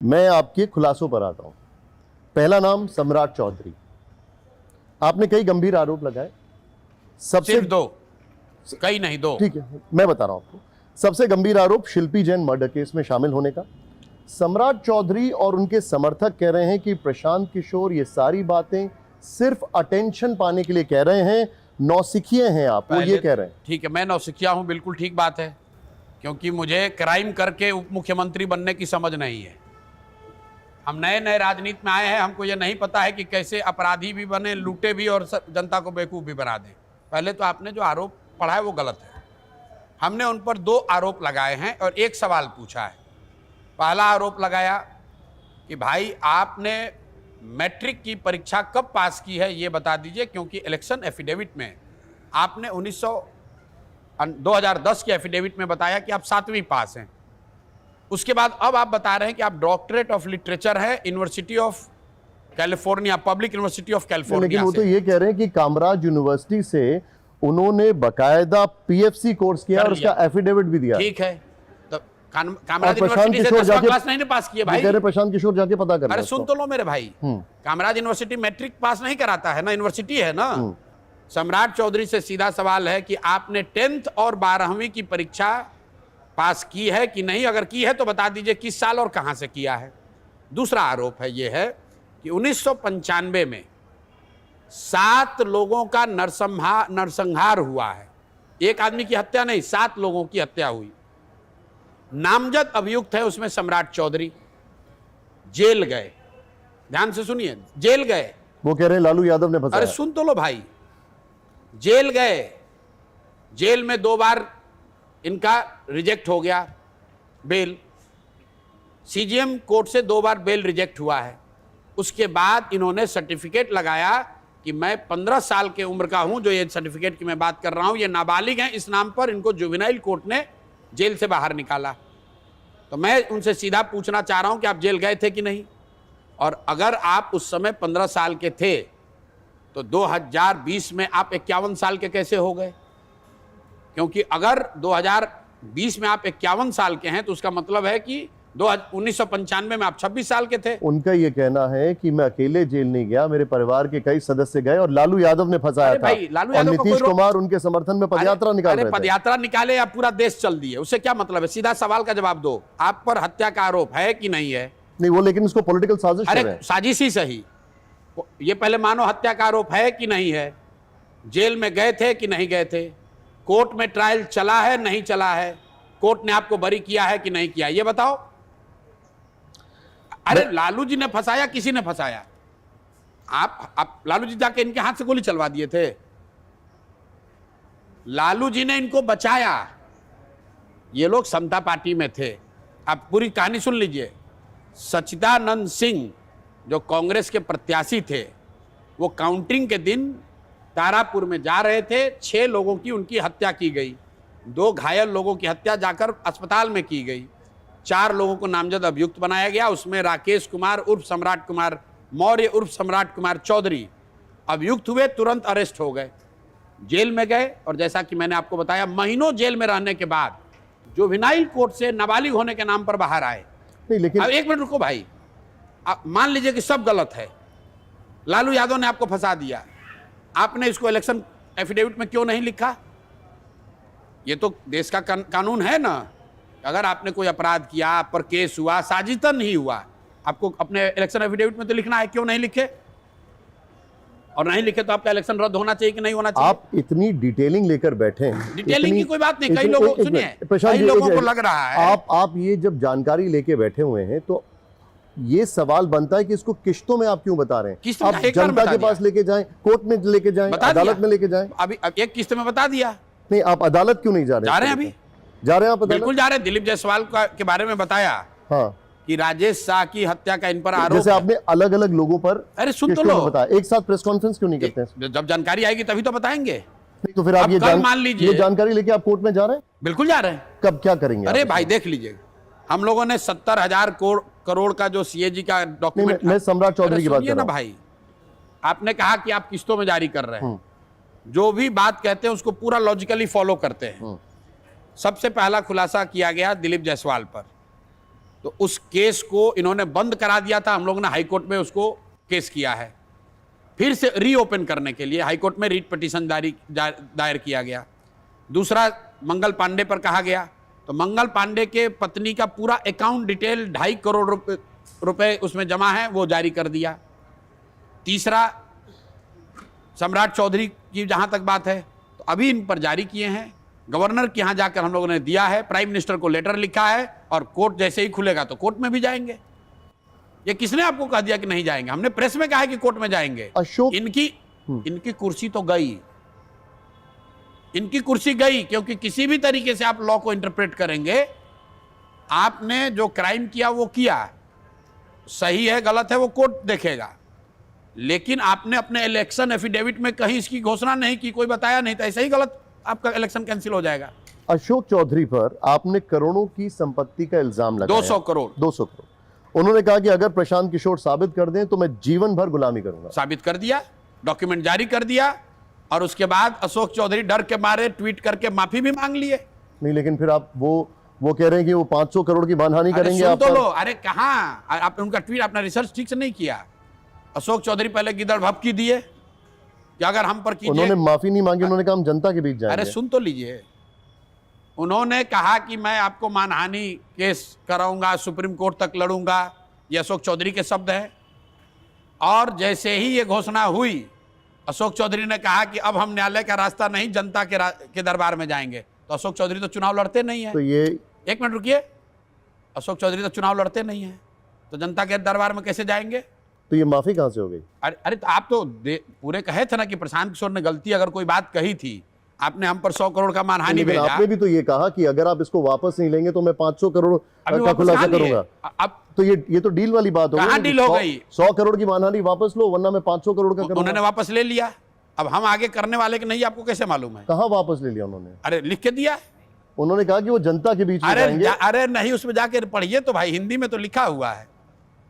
मैं आपके खुलासों पर आता हूं। पहला नाम सम्राट चौधरी। आपने कई गंभीर आरोप लगाए। सबसे सिर्फ दो, कई नहीं, दो। ठीक है, मैं बता रहा हूं आपको। सबसे गंभीर आरोप शिल्पी जैन मर्डर केस में शामिल होने का। सम्राट चौधरी और उनके समर्थक कह रहे हैं कि प्रशांत किशोर ये सारी बातें सिर्फ अटेंशन पाने के लिए कह रहे हैं, नौसिखिए हैं आप, वो ये कह रहे हैं। ठीक है, मैं नौसिखिया हूं, बिल्कुल ठीक बात है, क्योंकि मुझे क्राइम करके उप मुख्यमंत्री बनने की समझ नहीं है। हम नए नए राजनीति में आए हैं, हमको ये नहीं पता है कि कैसे अपराधी भी बने, लूटे भी और जनता को बेवकूफ़ भी बना दें। पहले तो आपने जो आरोप पढ़ा है वो गलत है। हमने उन पर दो आरोप लगाए हैं और एक सवाल पूछा है। पहला आरोप लगाया कि भाई आपने मैट्रिक की परीक्षा कब पास की है ये बता दीजिए, क्योंकि इलेक्शन एफिडेविट में आपने 2010 के एफिडेविट में बताया कि आप 7वीं पास हैं। उसके बाद अब आप बता रहे हैं कि आप डॉक्टरेट ऑफ लिटरेचर है university of California, public university of California. लेकिन वो तो ये कह रहे हैं कि कामराज यूनिवर्सिटी से उन्होंने बकायदा पीएफसी कोर्स किया और उसका एफिडेविट भी दिया। ठीक है, तो कामराज यूनिवर्सिटी से 10वीं क्लास नहीं पास किए भाई। कह रहे प्रशांत किशोर जाके पता कर। अरे सुन तो लो मेरे भाई, कामराज यूनिवर्सिटी मैट्रिक पास नहीं कराता है ना, यूनिवर्सिटी है ना। सम्राट चौधरी से सीधा सवाल है कि आपने 10th और 12वीं की परीक्षा पास की है कि नहीं, अगर की है तो बता दीजिए किस साल और कहां से किया है। दूसरा आरोप है ये है कि 1995 में 7 लोगों का नरसंहार हुआ है। एक आदमी की हत्या नहीं, 7 लोगों की हत्या हुई। नामजद अभियुक्त है उसमें सम्राट चौधरी। जेल गए, ध्यान से सुनिए, जेल गए। वो कह रहे हैं लालू यादव ने फंसाया। अरे सुन तो लो भाई, जेल गए, जेल में 2 बार इनका रिजेक्ट हो गया बेल, सीजीएम कोर्ट से 2 बार बेल रिजेक्ट हुआ है। उसके बाद इन्होंने सर्टिफिकेट लगाया कि मैं 15 साल के उम्र का हूं, जो ये सर्टिफिकेट की मैं बात कर रहा हूं, ये नाबालिग हैं, इस नाम पर इनको जुवेनाइल कोर्ट ने जेल से बाहर निकाला। तो मैं उनसे सीधा पूछना चाह रहा हूं कि आप जेल गए थे कि नहीं, और अगर आप उस समय 15 साल के थे तो 2020 में आप 51 साल के कैसे हो गए? क्योंकि अगर 2020 में आप 51 साल के हैं तो उसका मतलब है कि 1995 में आप 26 साल के थे। उनका ये कहना है कि मैं अकेले जेल नहीं गया, मेरे परिवार के कई सदस्य गए और लालू यादव ने फंसाया था। और नीतीश कुमार उनके समर्थन में पदयात्रा निकाल रहे थे। पदयात्रा निकाले या पूरा देश चल दिए, उससे क्या मतलब है? सीधा सवाल का जवाब दो, आप पर हत्या का आरोप है कि नहीं है? नहीं, वो लेकिन उसको पॉलिटिकल साजिश कह रहे हैं। साजिश ही सही, ये पहले मानो हत्या का आरोप है कि नहीं है, जेल में गए थे कि नहीं गए थे, कोर्ट में ट्रायल चला है नहीं चला है, कोर्ट ने आपको बरी किया है कि नहीं किया, ये बताओ। अरे लालू जी ने फंसाया, किसी ने फंसाया? आप लालू जी जाके इनके हाथ से गोली चलवा दिए थे। लालू जी ने इनको बचाया। ये लोग समता पार्टी में थे। आप पूरी कहानी सुन लीजिए। सच्चिदानंद सिंह जो कांग्रेस के प्रत्याशी थे, वो काउंटिंग के दिन तारापुर में जा रहे थे, 6 लोगों की उनकी हत्या की गई, 2 घायल लोगों की हत्या जाकर अस्पताल में की गई, 4 लोगों को नामजद अभियुक्त बनाया गया। उसमें राकेश कुमार उर्फ सम्राट कुमार मौर्य उर्फ सम्राट कुमार चौधरी अभियुक्त हुए, तुरंत अरेस्ट हो गए, जेल में गए। और जैसा कि मैंने आपको बताया, महीनों जेल में रहने के बाद जुवेनाइल कोर्ट से नाबालिग होने के नाम पर बाहर आए। नहीं, लेकिन अब एक मिनट रुको भाई, आप मान लीजिए कि सब गलत है, लालू यादव ने आपको फंसा दिया, आपने इसको इलेक्शन एफिडेविट में क्यों नहीं लिखा? ये तो देश का कानून है ना। अगर आपने कोई अपराध किया, आप पर केस हुआ, साजिदन ही हुआ, आपको अपने इलेक्शन एफिडेविट में तो लिखना है, क्यों नहीं लिखे? और नहीं लिखे तो आपका इलेक्शन रद्द होना चाहिए कि नहीं होना चाहिए? आप इतनी डिटेलिंग लेकर बैठे हैं। डिटेलिंग की कोई बात नहीं, कई लोगों सुनिए, कई लोगों को लग रहा है। आप ये जब जानकारी लेके बैठे हुए हैं तो ये सवाल बनता है कि इसको किश्तों में आप क्यों बता रहे हैं? आप जनता के पास लेके जाएं, कोर्ट में लेके जाएं, अदालत में लेके जाएं। अभी एक किस्त में बता दिया। नहीं, आप अदालत क्यों नहीं जा रहे? जा रहे हैं, अभी जा रहे हैं आप? बिल्कुल जा रहे हैं। दिलीप जायसवाल के बारे में बताया, हाँ, कि राजेश शाह की हत्या का इन पर आरोप। जैसे आपने अलग अलग लोगों पर, अरे सुन तो लो, बताया, एक साथ प्रेस कॉन्फ्रेंस क्यों नहीं करते हैं? जब जानकारी आएगी तभी तो बताएंगे। नहीं तो फिर आप ये मान लीजिए, ये जानकारी लेके आप कोर्ट में जा रहे हैं? बिल्कुल जा रहे हैं। कब क्या करेंगे? अरे भाई देख लीजिए, हम लोगों ने 70,000 करोड़ का जो सीएजी का डॉक्यूमेंट। मैं सम्राट चौधरी की बात कर रहा हूं। भाई आपने कहा कि आप किस्तों में जारी कर रहे हैं, जो भी बात कहते हैं उसको पूरा लॉजिकली फॉलो करते हैं। सबसे पहला खुलासा किया गया दिलीप जायसवाल पर, तो उस केस को इन्होंने बंद करा दिया था, हम लोगों ने हाई कोर्ट में उसको केस किया है, फिर से रीओपन करने के लिए हाई कोर्ट में रीट पिटीशन दायर किया गया। दूसरा, मंगल पांडे पर कहा गया, तो मंगल पांडे के पत्नी का पूरा अकाउंट डिटेल 2.5 करोड़ रुपए उसमें जमा है, वो जारी कर दिया। तीसरा, सम्राट चौधरी की जहां तक बात है, तो अभी इन पर जारी किए हैं, गवर्नर के यहां जाकर हम लोगों ने दिया है, प्राइम मिनिस्टर को लेटर लिखा है, और कोर्ट जैसे ही खुलेगा तो कोर्ट में भी जाएंगे। ये किसने आपको कह दिया कि नहीं जाएंगे? हमने प्रेस में कहा है कि कोर्ट में जाएंगे। अशोक, इनकी कुर्सी तो गई, इनकी कुर्सी गई, क्योंकि किसी भी तरीके से आप लॉ को इंटरप्रेट करेंगे, आपने जो क्राइम किया वो किया, सही है गलत है वो कोर्ट देखेगा, लेकिन आपने अपने इलेक्शन एफिडेविट में कहीं इसकी घोषणा नहीं की, कोई बताया नहीं, तो ऐसे ही गलत आपका इलेक्शन कैंसिल हो जाएगा। अशोक चौधरी पर आपने करोड़ों की संपत्ति का इल्जाम लगाया। 200 करोड़। 200 करोड़। उन्होंने कहा कि अगर प्रशांत किशोर साबित कर दें तो मैं जीवन भर गुलामी करूंगा। साबित कर दिया, डॉक्यूमेंट जारी कर दिया, और उसके बाद अशोक चौधरी डर के मारे ट्वीट करके माफी भी मांग लिए। नहीं, लेकिन फिर आप वो कह रहे हैं कि वो 500 करोड़ की मानहानि करेंगे। सुन आप तो लो, अरे कहाँ आप उनका ट्वीट, अपना रिसर्च ठीक से नहीं किया। अशोक चौधरी पहले गिदड़ भपकी दिए कि अगर हम पर कीजिए, उन्होंने माफी नहीं मांगी, उन्होंने कहा हम जनता के बीच जाएंगे। अरे सुन तो लीजिए, उन्होंने कहा कि मैं आपको मानहानि केस कराऊंगा, सुप्रीम कोर्ट तक लड़ूंगा, ये अशोक चौधरी के शब्द हैं। और जैसे ही ये घोषणा हुई, अशोक चौधरी ने कहा कि अब हम न्यायालय का रास्ता नहीं, जनता के दरबार में जाएंगे। तो अशोक चौधरी तो चुनाव लड़ते नहीं है। तो ये, एक मिनट रुकिए, अशोक चौधरी तो चुनाव लड़ते नहीं है, तो जनता के दरबार में कैसे जाएंगे? तो ये माफी कहां से हो गई? अरे तो आप तो पूरे कहे थे ना कि प्रशांत किशोर ने गलती अगर कोई बात कही थी, आपने हम पर 100 करोड़ का मानहानि भेजा। आपने भी तो ये कहा कि अगर आप इसको वापस नहीं लेंगे तो मैं 500 करोड़ का खुलासा करूंगा। अब तो ये तो डील वाली बात हो गई। कहाँ डील हो गई? 100 करोड़ की मानहानि वापस लो, वरना मैं 500 करोड़ का करूंगा। उन्होंने वापस ले लिया। अब हम आगे करने वाले कि नहीं, आपको कैसे मालूम है? कहां वापस ले लिया उन्होंने? अरे लिख के दिया, उन्होंने कहा कि वो जनता के बीच में जाएंगे। अरे नहीं, उसमें जाके पढ़िए तो भाई, हिंदी में तो लिखा हुआ है,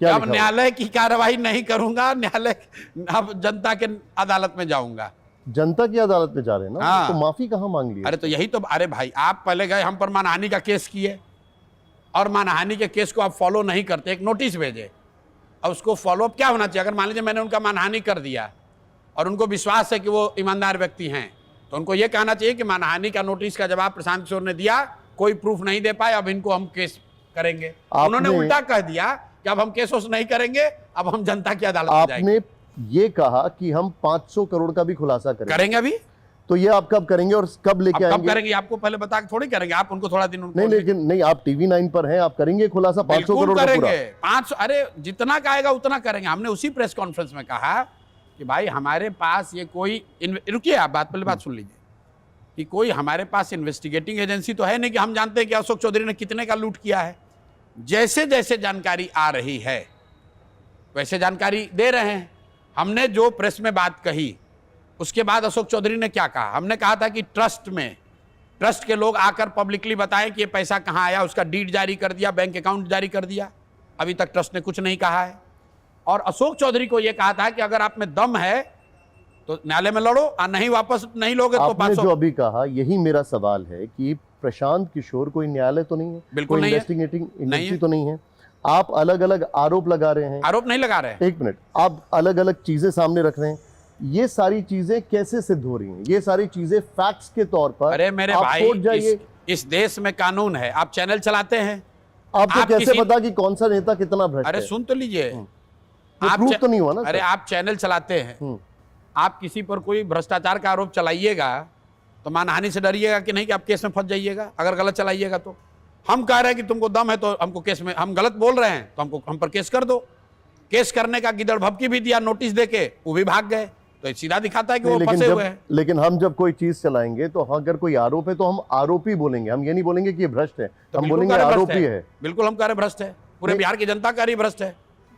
क्या अब न्यायालय की कार्रवाई नहीं करूंगा, न्यायालय अब जनता के अदालत में जाऊंगा। जनता की अदालत में जा रहे हैं ना। हाँ। तो माफी कहां मांग ली? अरे तो यही तो, अरे भाई आप पहले गए हम पर मानहानि का केस किए, और मानहानि के केस को आप फॉलो नहीं करते, एक नोटिस भेजे, और उसको फॉलोअप क्या होना चाहिए? अगर मान लीजिए मैंने उनका मानहानि कर दिया और उनको विश्वास है कि वो ईमानदार व्यक्ति हैं, तो उनको ये कहना चाहिए कि मानहानि का नोटिस का जवाब प्रशांत किशोर ने दिया, कोई प्रूफ नहीं दे पाए, अब इनको हम केस करेंगे। उन्होंने उल्टा कह दिया कि अब हम केस नहीं करेंगे, अब हम जनता की अदालत में जाएंगे। आपने ये कहा कि हम 500 करोड़ का भी खुलासा करेंगे अभी। तो ये आप कब करेंगे और कब लेके आएंगे? कब करेंगे आपको पहले बता के थोड़ी करेंगे, आप उनको थोड़ा दिन नहीं, लेकिन नहीं, आप TV9 पर हैं, आप करेंगे खुलासा 500 करोड़ का पूरा? 500, अरे जितना का आएगा उतना करेंगे। हमने उसी प्रेस कॉन्फ्रेंस में कहा कि भाई हमारे पास ये कोई, रुकिए आप पहले बात सुन लीजिए, कि कोई हमारे पास इन्वेस्टिगेटिंग एजेंसी तो है नहीं कि हम जानते हैं कि अशोक चौधरी ने कितने का लूट किया है। जैसे जैसे जानकारी आ रही है वैसे जानकारी दे रहे हैं। हमने जो प्रेस में बात कही, उसके बाद अशोक चौधरी ने क्या कहा? हमने कहा था कि ट्रस्ट के लोग आकर पब्लिकली बताएं कि ये पैसा कहाँ आया, उसका डीड जारी कर दिया, बैंक अकाउंट जारी कर दिया। अभी तक ट्रस्ट ने कुछ नहीं कहा है। और अशोक चौधरी को यह कहा था कि अगर आप में दम है तो न्यायालय में लड़ो, और नहीं वापस नहीं लोगे तो 500। जो अभी कहा, यही मेरा सवाल है कि प्रशांत किशोर कोई न्यायालय तो नहीं है, बिल्कुल नहीं, इन्वेस्टिगेटिंग एजेंसी तो नहीं है। आप अलग अलग आरोप लगा रहे हैं। आरोप नहीं लगा रहे हैं। एक मिनट, आप अलग अलग चीजें सामने रख रहे हैं। ये सारी चीजें कैसे सिद्ध हो रही हैं? ये सारी चीजें फैक्ट्स के तौर पर, अरे मेरे भाई, इस देश में कानून है, आप चैनल चलाते हैं, आपको कैसे पता कि कौन सा नेता कितना भ्रष्ट है? अरे सुन तो लीजिए, प्रूफ तो नहीं हुआ ना। अरे आप चैनल चलाते हैं, आप किसी पर कोई भ्रष्टाचार का आरोप चलाइएगा तो मानहानि से डरिएगा कि नहीं कि आप केस में फंस जाइएगा? अगर गलत चलाइएगा तो हम कह रहे हैं कि तुमको दम है तो हमको केस में, हम गलत बोल रहे हैं तो हम पर केस कर दो। केस करने का गिदड़ भपकी भी दिया, नोटिस देके, वो भी भाग गए, तो सीधा दिखाता है कि वो फंसे हुए हैं। लेकिन हम जब कोई चीज चलाएंगे तो अगर कोई आरोप है तो हम आरोपी बोलेंगे, हम ये नहीं बोलेंगे कि ये भ्रष्ट है, हम बोलेंगे आरोपी है। बिल्कुल हम कह रहे भ्रष्ट है, पूरे बिहार की जनता कह रही भ्रष्ट है।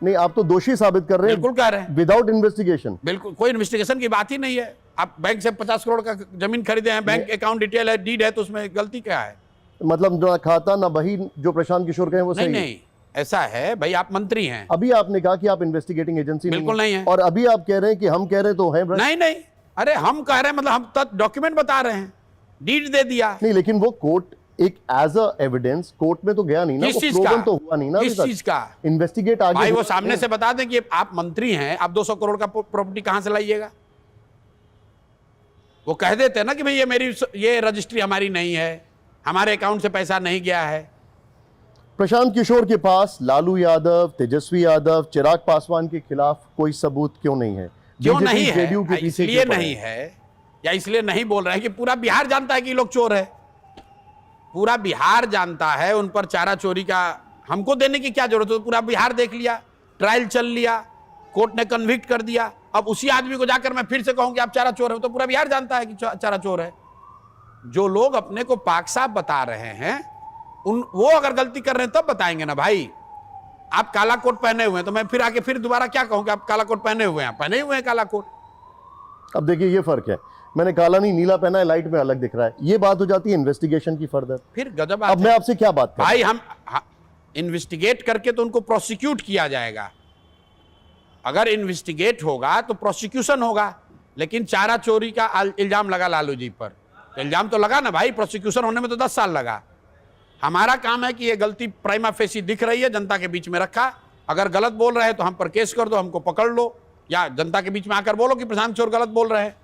नहीं, आप तो दोषी साबित कर रहे हैं। बिल्कुल कह रहे हैं, विदाउट इन्वेस्टिगेशन। बिल्कुल, कोई इन्वेस्टिगेशन की बात ही नहीं है। आप बैंक से 50 करोड़ का जमीन खरीदे हैं, बैंक अकाउंट डिटेल है, डीड है, तो उसमें गलती क्या है? मतलब ना खाता ना बही, जो प्रशांत किशोर कहे वो सही नहीं, ऐसा है भाई, आप मंत्री हैं। अभी आपने कहा कि आप इन्वेस्टिगेटिंग एजेंसी बिल्कुल नहीं है, और अभी आप कह रहे हैं कि हम कह रहे तो है भ्रष्ट। नहीं, अरे हम कह रहे हैं, मतलब हम डॉक्यूमेंट बता रहे हैं, डीड दे दिया। नहीं, लेकिन वो कोर्ट एक एज अ एविडेंस कोर्ट में तो गया नहीं ना, किस वो चीज proven का? तो हुआ नहीं ना किस चीज का? इन्वेस्टिगेट आगे भाई वो हुआ सामने नहीं। से बता दें कि आप मंत्री हैं, आप 200 करोड़ का प्रॉपर्टी कहां से लाइएगा? वो कह देते हैं ना कि भाई ये रजिस्ट्री हमारी नहीं है, हमारे अकाउंट से पैसा नहीं गया है। प्रशांत किशोर के पास लालू यादव, तेजस्वी यादव, चिराग पासवान के खिलाफ कोई सबूत क्यों नहीं है? क्यों BJP, नहीं JDU के है? पीछे इसलिए क्यों पड़े नहीं हैं? है, या इसलिए नहीं बोल रहे हैं कि पूरा बिहार जानता है कि ये लोग चोर है। पूरा बिहार जानता है, उन पर चारा चोरी का हमको देने की क्या जरूरत है? पूरा बिहार देख लिया, ट्रायल चल लिया, कोर्ट ने कन्विक्ट कर दिया। अब उसी आदमी को जाकर मैं फिर से कहूं कि आप चारा चोर है, तो पूरा बिहार जानता है कि चारा चोर है। जो लोग अपने को पाक साफ बता रहे हैं, वो अगर गलती कर रहे हैं तब बताएंगे ना भाई। आप काला कोट पहने हुए हैं तो मैं फिर आके फिर दोबारा क्या कहूं कि आप काला कोट पहने हुए हैं? पहने हुए हैं काला कोट। अब देखिए ये फर्क है, मैंने काला नहीं नीला पहना है, लाइट में अलग दिख रहा है, ये बात हो जाती है इन्वेस्टिगेशन की फर्दर। फिर गजब अब मैं आपसे क्या बात भाई, हम इन्वेस्टिगेट करके तो उनको प्रोसिक्यूट किया जाएगा। अगर इन्वेस्टिगेट होगा तो प्रोसिक्यूशन होगा। लेकिन चारा चोरी का इल्जाम लगा लालू जी पर, तो इल्जाम तो लगा ना भाई, प्रोसिक्यूशन होने में तो 10 साल लगा। हमारा काम है कि ये गलती प्राइमा फेसी दिख रही है, जनता के बीच में रखा। अगर गलत बोल रहे हैं तो हम पर केस कर दो, हमको पकड़ लो, या जनता के बीच में आकर बोलो कि प्रशांत किशोर गलत बोल रहे हैं।